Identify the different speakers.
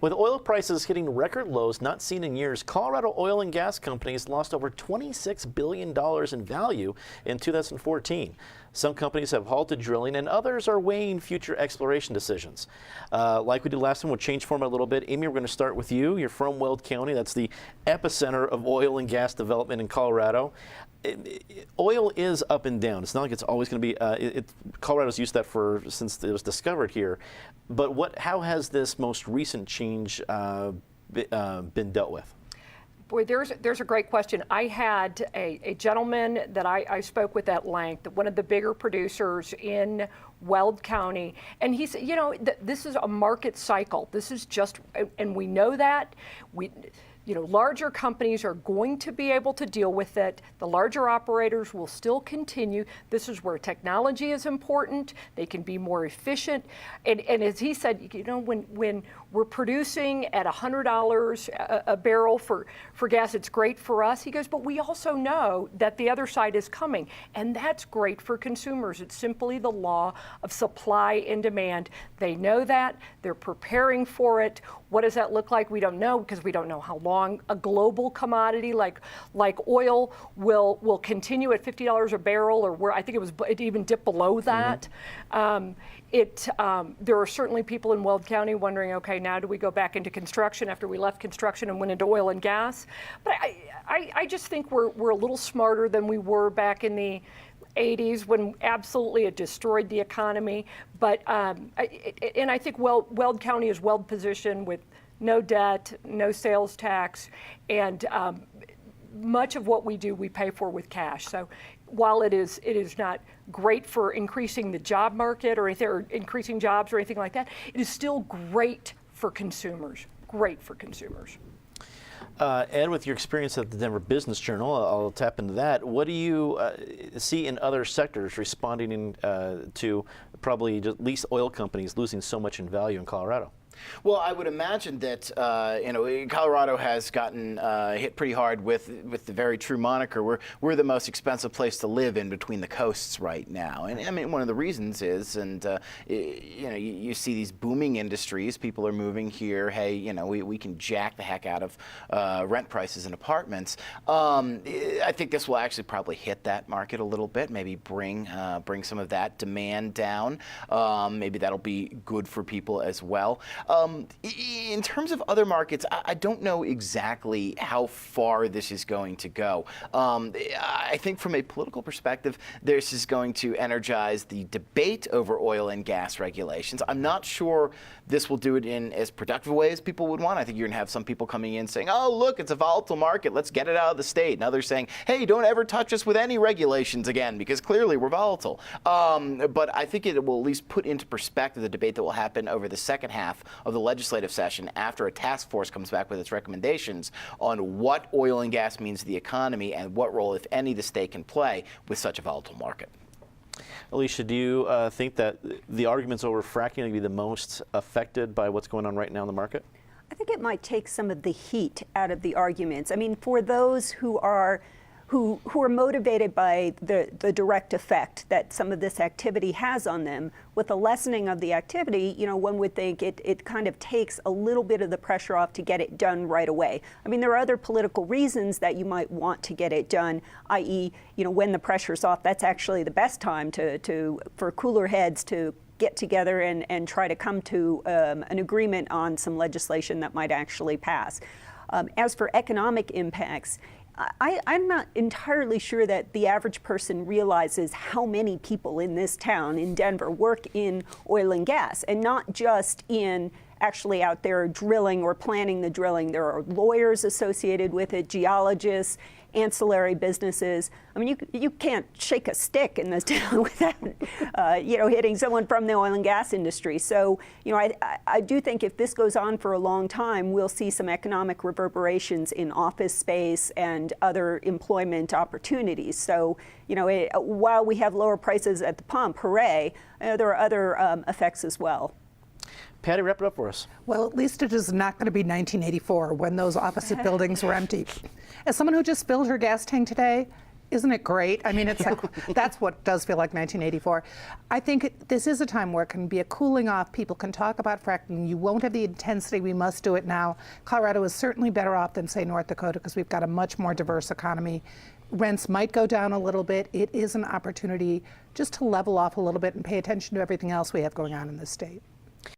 Speaker 1: With oil prices hitting record lows not seen in years, Colorado oil and gas companies lost over $26 billion in value in 2014. Some companies have halted drilling and others are weighing future exploration decisions. Like we did last time, we'll change format a little bit. Amy, we're going to start with you. You're from Weld County. That's the epicenter of oil and gas development in Colorado. Oil is up and down. It's not like it's always going to be. Colorado's used that since it was discovered here. But how has this most recent change been dealt with?
Speaker 2: Boy, there's a great question. I had a gentleman that I spoke with at length, one of the bigger producers in Weld County, and he said, you know, this is a market cycle. This is just, and we know that. Larger companies are going to be able to deal with it. The larger operators will still continue. This is where technology is important. They can be more efficient. And as he said, when we're producing at $100 a barrel for gas, it's great for us. He goes, but we also know that the other side is coming, and that's great for consumers. It's simply the law of supply and demand. They know that. They're preparing for it. What does that look like? We don't know, because we don't know how long a global commodity like oil will continue at $50 a barrel, or where I think it even dipped below that. There are certainly people in Weld County wondering, okay, now do we go back into construction after we left construction and went into oil and gas? But I just think we're a little smarter than we were back in the 80s when absolutely it destroyed the economy. But and I think Weld County is well positioned with no debt, no sales tax, and much of what we do we pay for with cash. So while it is not great for increasing the job market or increasing jobs or anything like that, it is still great for consumers. Great for consumers.
Speaker 1: Ed, with your experience at the Denver Business Journal, I'll tap into that. What do you see in other sectors responding to probably at least oil companies losing so much in value in Colorado?
Speaker 3: Well, I would imagine that Colorado has gotten hit pretty hard with the very true moniker. We're the most expensive place to live in between the coasts right now, and I mean one of the reasons is, you see these booming industries. People are moving here. Hey, we can jack the heck out of rent prices in apartments. I think this will actually probably hit that market a little bit. Maybe bring some of that demand down. Maybe that'll be good for people as well. In terms of other markets, I don't know exactly how far this is going to go. I think from a political perspective, this is going to energize the debate over oil and gas regulations. I'm not sure this will do it in as productive a way as people would want. I think you're going to have some people coming in saying, oh, look, it's a volatile market. Let's get it out of the state. And others saying, hey, don't ever touch us with any regulations again, because clearly we're volatile. But I think it will at least put into perspective the debate that will happen over the second half of the legislative session after a task force comes back with its recommendations on what oil and gas means to the economy and what role, if any, the state can play with such a volatile market.
Speaker 1: Alicia, do you think that the arguments over fracking will be the most affected by what's going on right now in the market?
Speaker 4: I think it might take some of the heat out of the arguments. I mean, for those who are motivated by the direct effect that some of this activity has on them, with the lessening of the activity, one would think it kind of takes a little bit of the pressure off to get it done right away. I mean, there are other political reasons that you might want to get it done, i.e., when the pressure's off, that's actually the best time for cooler heads to get together and try to come to an agreement on some legislation that might actually pass. As for economic impacts, I'm not entirely sure that the average person realizes how many people in this town, in Denver, work in oil and gas, and not just in actually out there drilling or planning the drilling. There are lawyers associated with it, geologists, ancillary businesses. I mean, you can't shake a stick in this town without, hitting someone from the oil and gas industry. So, I do think if this goes on for a long time, we'll see some economic reverberations in office space and other employment opportunities. So, while we have lower prices at the pump, hooray, there are other effects as well.
Speaker 1: Patty, wrap it up for us.
Speaker 5: Well, at least it is not going to be 1984 when those office buildings were empty. As someone who just filled her gas tank today, Isn't it great? I mean, it's like, that's what does feel like 1984. I think this is a time where it can be a cooling off. People can talk about fracking. You won't have the intensity, we must do it now. Colorado is certainly better off than, say, North Dakota, because we've got a much more diverse economy. Rents might go down a little bit. It is an opportunity just to level off a little bit and pay attention to everything else we have going on in the state.